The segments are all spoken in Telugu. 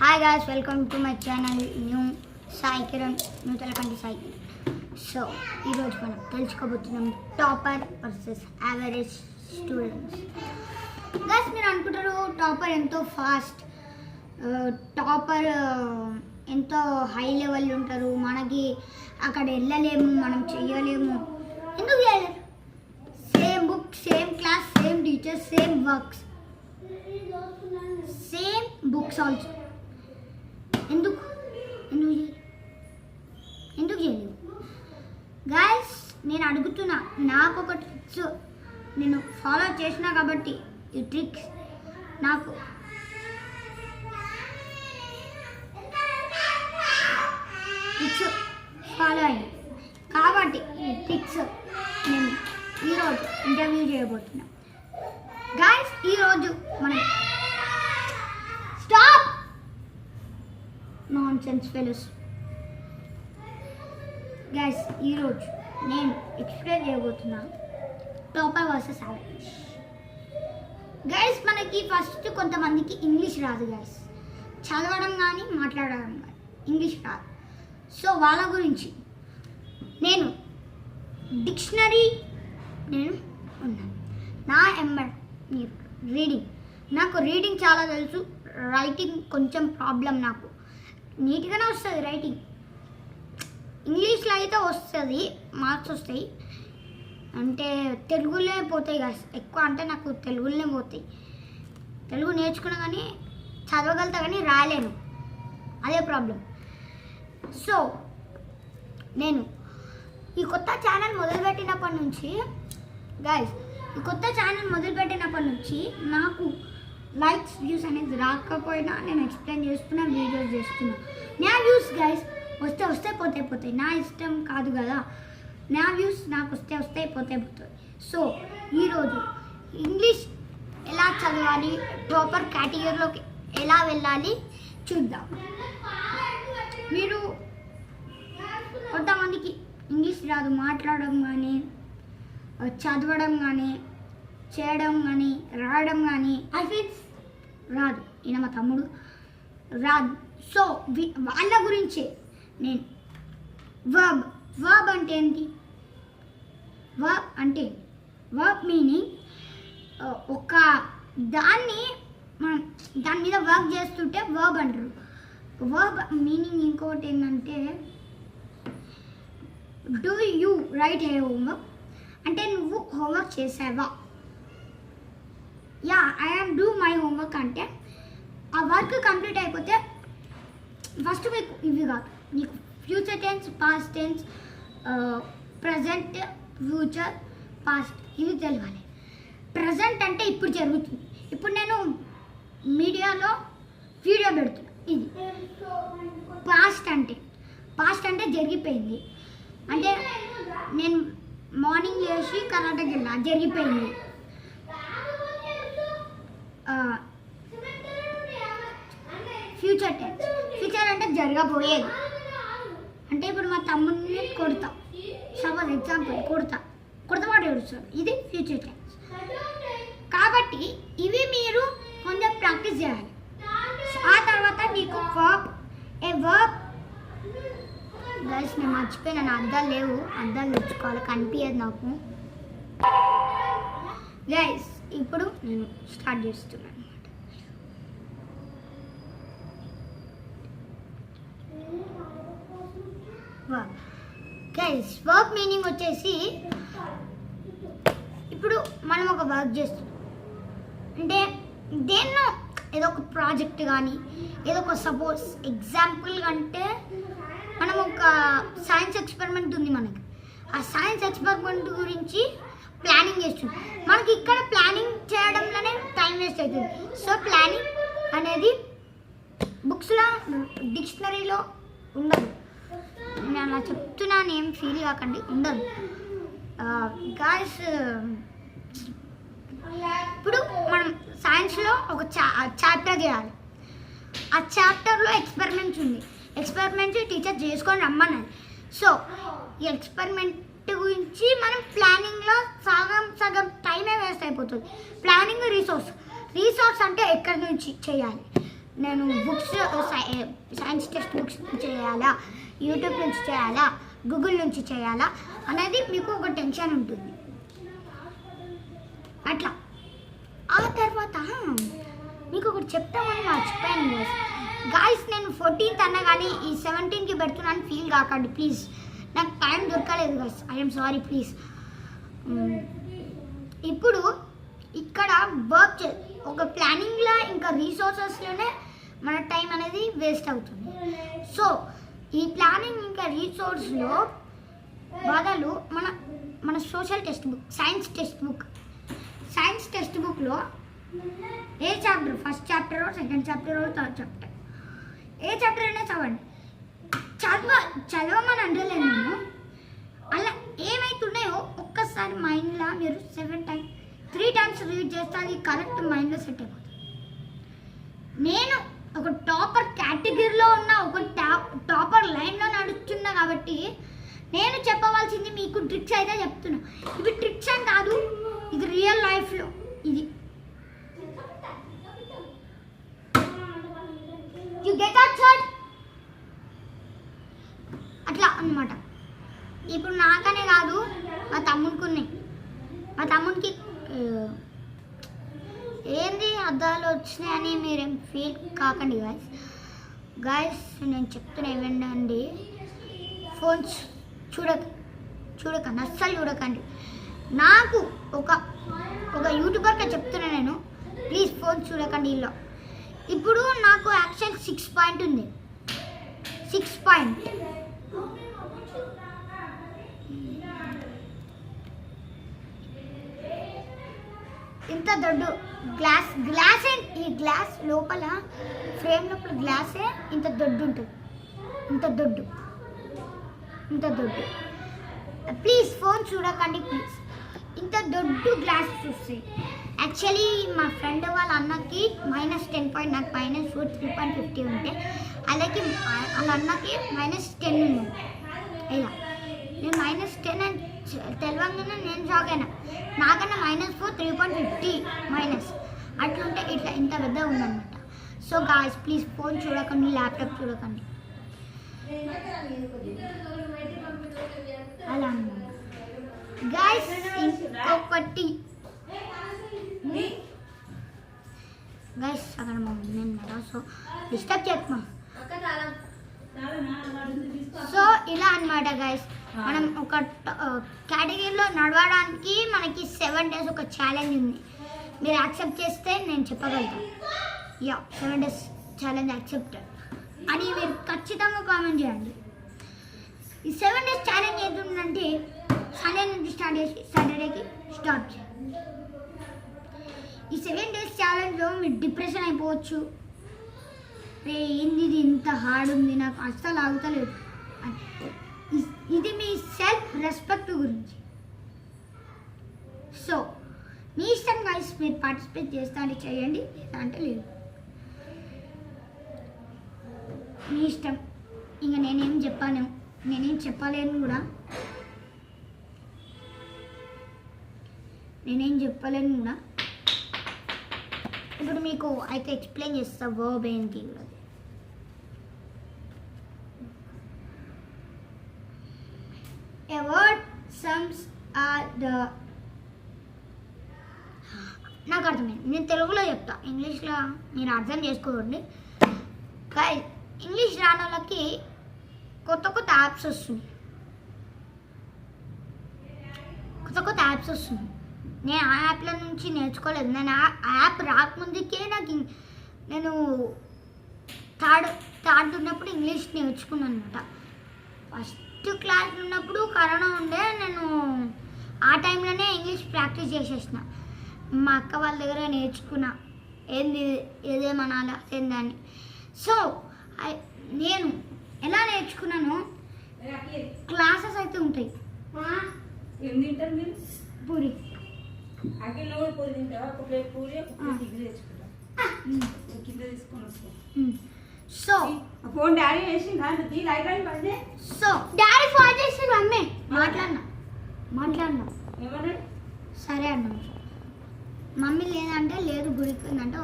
Hi guys, welcome to my channel New Sai Kiran, New Talakanti Sai. So, ee roju manam telusukobothunam topper versus average students. Guys, మీరు అనుకుంటారు టాపర్ ఎంతో ఫాస్ట్, టాపర్ ఎంతో హై లెవెల్ ఉంటారు, మనకి అక్కడ వెళ్ళలేము, మనం చెయ్యలేము. ఎందుకు చేయలేరు? Same book, same class, same teachers, same works, same books also. ఎందుకు చేయలేవు? గైస్, నేను అడుగుతున్నా, నాకు ఒక ట్రిక్స్ నేను ఫాలో చేసినా కాబట్టి ఈ ట్రిక్స్ నాకు ఫాలో అయ్యింది కాబట్టి ఈ ట్రిక్స్ నేను ఈరోజు ఇంటర్వ్యూ చేయబోతున్నా. గైస్, ఈరోజు మనం స్టాప్ నాన్సెన్స్ ఫెలోస్. గైస్, ఈరోజు నేను ఎక్స్ప్లెయిన్ చేయబోతున్నా టాపర్ వర్సెస్ యావరేజ్. గైస్, మనకి ఫస్ట్ కొంతమందికి ఇంగ్లీష్ రాదు గైస్, చదవడం కానీ మాట్లాడడం కానీ ఇంగ్లీష్ రాదు. సో వాళ్ళ గురించి నేను డిక్షనరీ ఉన్నాను. నా మీరు నాకు రీడింగ్ చాలా తెలుసు, రైటింగ్ కొంచెం ప్రాబ్లం. నాకు నీట్గానే వస్తుంది రైటింగ్, ఇంగ్లీష్లో అయితే వస్తుంది, మార్క్స్ వస్తాయి. అంటే తెలుగులో పోతాయి కదా ఎక్కువ, అంటే నాకు తెలుగులోనే పోతాయి. తెలుగు నేర్చుకున్నా కానీ చదవగలుగుతా కానీ రాయలేను, అదే ప్రాబ్లం. సో నేను ఈ కొత్త ఛానల్ మొదలుపెట్టినప్పటి నుంచి నాకు లైక్స్ వ్యూస్ అనేది రాకపోయినా నేను ఎక్స్ప్లెయిన్ చేస్తున్నా, వీడియోస్ చేస్తున్నా. నా వ్యూస్ గైస్ వస్తే పోతాయి, నా ఇష్టం కాదు కదా. నా వ్యూస్ నాకు వస్తే పోతాయి. సో ఈరోజు ఇంగ్లీష్ ఎలా చదవాలి, ప్రాపర్ కేటగిరీలోకి ఎలా వెళ్ళాలి చూద్దాం. మీరు కొంతమందికి ఇంగ్లీష్ రాదు, మాట్లాడడం కానీ, చదవడం కానీ, చేయడం కానీ, రాయడం కానీ రాదు. ఈయన మా తమ్ముడు రాదు. సో వాళ్ళ గురించే నేను వర్బ్ అంటే ఏంటి, వర్బ్ మీనింగ్ ఒక దాన్ని మనం దాని మీద వర్క్ చేస్తుంటే వర్బ్ అంటారు. వర్బ్ మీనింగ్ ఇంకోటి ఏంటంటే do you right A homework అంటే నువ్వు హోంవర్క్ చేసావా. Yeah, I am do my homework అంటే ఆ వర్క్ కంప్లీట్ అయిపోతే ఫస్ట్ మీకు ఇవి కాదు, నీకు future tense, past tense, present, future, past ఇవి తెలియాలి. ప్రజెంట్ అంటే ఇప్పుడు జరుగుతుంది, ఇప్పుడు నేను మీడియాలో వీడియో పెడుతున్నా, ఇది. పాస్ట్ అంటే జరిగిపోయింది, అంటే నేను మార్నింగ్ చేసి కర్ణాటక వెళ్ళా, జరిగిపోయింది. ఫ్యూచర్ టెన్స్, ఫ్యూచర్ అంటే జరగబోయేది. అంటే ఇప్పుడు మా తమ్ముడిని కొడతా, సపోజ్ ఎగ్జాంపుల్ కొడతామాట ఏడుస్తాడు, ఇది ఫ్యూచర్ టెన్స్. కాబట్టి ఇవి మీరు కొంచెం ప్రాక్టీస్ చేయాలి. ఆ తర్వాత మీకు వర్బ్ గైస్, నేను మర్చిపోయినా, నా అద్దాలు లేవు, అద్దాలు తెచ్చుకోవాలి, కనిపించదు నాకు. గైస్, ఇప్పుడు నేను స్టార్ట్ చేస్తున్నాను అనమాట. గైస్, వర్క్ మీనింగ్ వచ్చేసి ఇప్పుడు మనం ఒక వర్క్ చేస్తున్నాం అంటే దేన్నో ఏదో ఒక ప్రాజెక్ట్ కానీ, ఏదో ఒక సపోజ్ ఎగ్జాంపుల్ అంటే మనం ఒక సైన్స్ ఎక్స్పెరిమెంట్ ఉంది మనకి, ఆ సైన్స్ ఎక్స్పెరిమెంట్ గురించి ప్లానింగ్ చేస్తున్నాం. మనకి ఇక్కడ ప్లానింగ్ చేయడంలోనే టైం వేస్ట్ అవుతుంది. సో ప్లానింగ్ అనేది బుక్స్లో, డిక్షనరీలో ఉండదు. నేను అలా చెప్తున్నాను, ఏం ఫీల్ కాకండి, ఉండదు. గాయస్, ఇప్పుడు మనం సైన్స్లో ఒక చాప్టర్ చేయాలి, ఆ చాప్టర్లో ఎక్స్పెరిమెంట్స్ ఉంది, ఎక్స్పెరిమెంట్స్ టీచర్ చేసుకొని రమ్మన్నది. సో ఈ ఎక్స్పెరిమెంట్ గురించి మనం ప్లానింగ్లో సగం టైమే వేస్ట్ అయిపోతుంది. ప్లానింగ్ రీసోర్స్ అంటే ఎక్కడి నుంచి చేయాలి, నేను బుక్స్ సైన్స్ టెక్స్ట్ బుక్స్ చేయాలా, యూట్యూబ్ నుంచి చేయాలా, గూగుల్ నుంచి చేయాలా అనేది మీకు ఒక టెన్షన్ ఉంటుంది. అట్లా ఆ తర్వాత మీకు ఒకటి చెప్తామని మర్చిపోయాను గాయస్. నేను 14th అన్నా కానీ ఈ 17కి పెడుతున్నాను ఫీల్ కాకండి ప్లీజ్. నాకు టైం దొరకలేదు గాయస్, ఐఎమ్ సారీ ప్లీజ్. ఇప్పుడు ఇక్కడ వర్క్ ఒక ప్లానింగ్లో ఇంకా రీసోర్సెస్లోనే మన టైం అనేది వేస్ట్ అవుతుంది. సో ఈ ప్లానింగ్ ఇంకా రీసోర్స్లో బదులు మన social text book, science text బుక్లో ఏ chapter, first chapter, second chapter, third chapter, ఏ చాప్టర్ అయినా చదవండి. చదవమని అంటలేదు నేను. అలా ఏమైతున్నాయో ఒక్కసారి మైండ్లో మీరు 3 times రీడ్ చేస్తే అది కరెక్ట్ మైండ్లో సెట్ అయిపోతుంది. నేను ఒక టాపర్ కేటగిరీలో ఉన్న, ఒక టాపర్ లైన్లో నడుస్తున్నా కాబట్టి నేను చెప్పవలసింది మీకు ట్రిక్స్ అయితే చెప్తున్నా. ఇవి ట్రిక్స్ అని కాదు, ఇది రియల్ లైఫ్లో ఇది. యు గెట్ అవుట్ అట్లా అన్నమాట. ఇప్పుడు నాకనే కాదు మా తమ్మునికి ఉన్నాయి. మా తమ్మునికి ఏంది అద్దాలు వచ్చినాయని మీరేం ఫీల్ కాకండి గాయస్. నేను చెప్తున్నా ఏమండి, ఫోన్స్ చూడకండి, అస్సలు చూడకండి. నాకు ఒక యూట్యూబర్గా చెప్తున్నా నేను, ప్లీజ్ ఫోన్ చూడకండి ఇలా. ఇప్పుడు నాకు యాక్చువల్ 6 పాయింట్ ఉంది. 6 పాయింట్ ఇంత దొడ్డు గ్లాస్ ఈ గ్లాస్ లోపల ఫ్రేమ్ లోపల గ్లాసే ఇంత దొడ్డు ఉంటుంది. ఇంత దొడ్డు ప్లీజ్ ఫోన్ చూడకండి ప్లీజ్. ఇంత దొడ్డు గ్లాస్ చూస్తే యాక్చువల్లీ మా ఫ్రెండ్ వాళ్ళ అన్నకి -10 పాయింట్, నాకు -3.50 ఉంటే అలాగే వాళ్ళ అన్నకి -10 ఉంది. ఇలా నేను -10 అని తెలవంగానే నేను షాక్ అయినా. నాకన్నా -4 3.50 అట్లుంటే ఇట్లా ఇంత పెద్ద ఉందన్నమాట. సో గాయస్ ప్లీజ్ ఫోన్ చూడకండి, ల్యాప్టాప్ చూడకండి అలా అన్నమాట. గాయస్ ఇంకొకటి గైస్ అక్కడ మా మమ్మీ అన్నమాట, సో డిస్టర్బ్ చేయకు. సో ఇలా అన్నమాట గైస్, మనం ఒక కేటగిరీలో నడవడానికి మనకి 7 days ఒక ఛాలెంజ్ ఉంది. మీరు యాక్సెప్ట్ చేస్తే నేను చెప్పగలుగుతాను 7 days ఛాలెంజ్ యాక్సెప్ట్ అని మీరు ఖచ్చితంగా కామెంట్ చేయండి. ఈ 7 days ఛాలెంజ్ ఏదంటే సండే నుంచి స్టార్ట్ చేసి సాటర్డేకి స్టార్ట్ చేయండి. ఈ 7 days ఛాలెంజ్లో మీరు డిప్రెషన్ అయిపోవచ్చు, ఏంది ఇది ఇంత హార్డ్ ఉంది, నాకు అస్సలు ఆగుతలేదు. ఇది మీ సెల్ఫ్ రెస్పెక్ట్ గురించి. సో మీ ఇష్టం గైస్, మీరు పార్టిసిపేట్ చేస్తా అంటే చేయండి, లేదంటే లేదు, మీ ఇష్టం. ఇంకా నేనేం చెప్పలేను కూడా. ఇప్పుడు మీకు అయితే ఎక్స్ప్లెయిన్ చేస్తా వర్బ్ ఏంటి కూడా. A word sums are the నాకు అర్థమైంది, నేను తెలుగులో చెప్తా, ఇంగ్లీష్లో మీరు అర్థం చేసుకోండి. ఇంగ్లీష్ రాని వాళ్ళకి కొత్త యాప్స్ వస్తుంది. నేను ఆ యాప్ల నుంచి నేర్చుకోలేదు. నేను ఆ యాప్ రాకముందుకే నేను థర్డ్ ఉన్నప్పుడు ఇంగ్లీష్ నేర్చుకున్నాను అనమాట. ఫస్ట్ క్లాస్ ఉన్నప్పుడు కరోనా ఉండే, నేను ఆ టైంలోనే ఇంగ్లీష్ ప్రాక్టీస్ చేసేసిన. మా అక్క వాళ్ళ దగ్గర నేర్చుకున్నా ఏదేమనాలా ఏందని. సో నేను ఎలా నేర్చుకున్నాను, క్లాసెస్ అయితే ఉంటాయి. పూరి సో డాడీ ఫోన్ చేసి మమ్మీ మాట్లాడినా సరే అన్నా. మమ్మీ లేదంటే లేదు, గుడికి ఉందంటే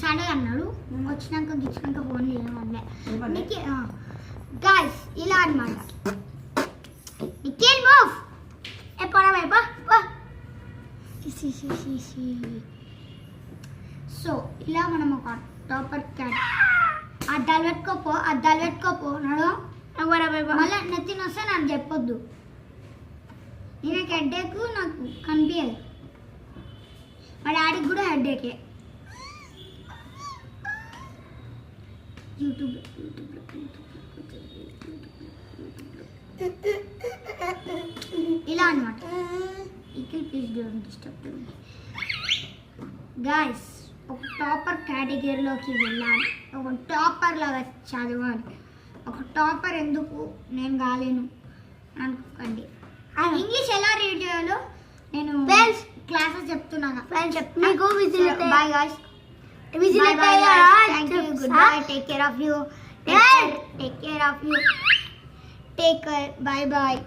సండే అన్నాడు. వచ్చినాక గిచ్చినాక ఫోన్ చేయమన్నా నీకే గాయస్ ఇలా అనమాట. నిఖిల్ మూవ్ ఏ పడవై బా సో ఇలా మనం ఒక టాపర్ క్యాట్ అద్దాలు పెట్టుకోపో నడు మళ్ళీ నెత్తిన వస్తే నాకు చెప్పొద్దు. నేను హెడ్ఏక్ నాకు కనిపించదు, మా డాడీకి కూడా హెడ్ఏకే. యూట్యూబ్ ఇలా అనమాట. Please don't disturb me guys. ఒక టాపర్ కేటగిరీలోకి వెళ్ళాలి, ఒక టాపర్ లాగా చదవాలి. ఒక టాపర్ ఎందుకు నేను కాలేను అనుకోకండి. ఇంగ్లీష్ ఎలా రీడ్ చేయాలో నేను క్లాసెస్ చెప్తున్నాను. మీకు bye guys. Thank you. Goodbye. Take care of you. Take care of you. Take care. Bye bye.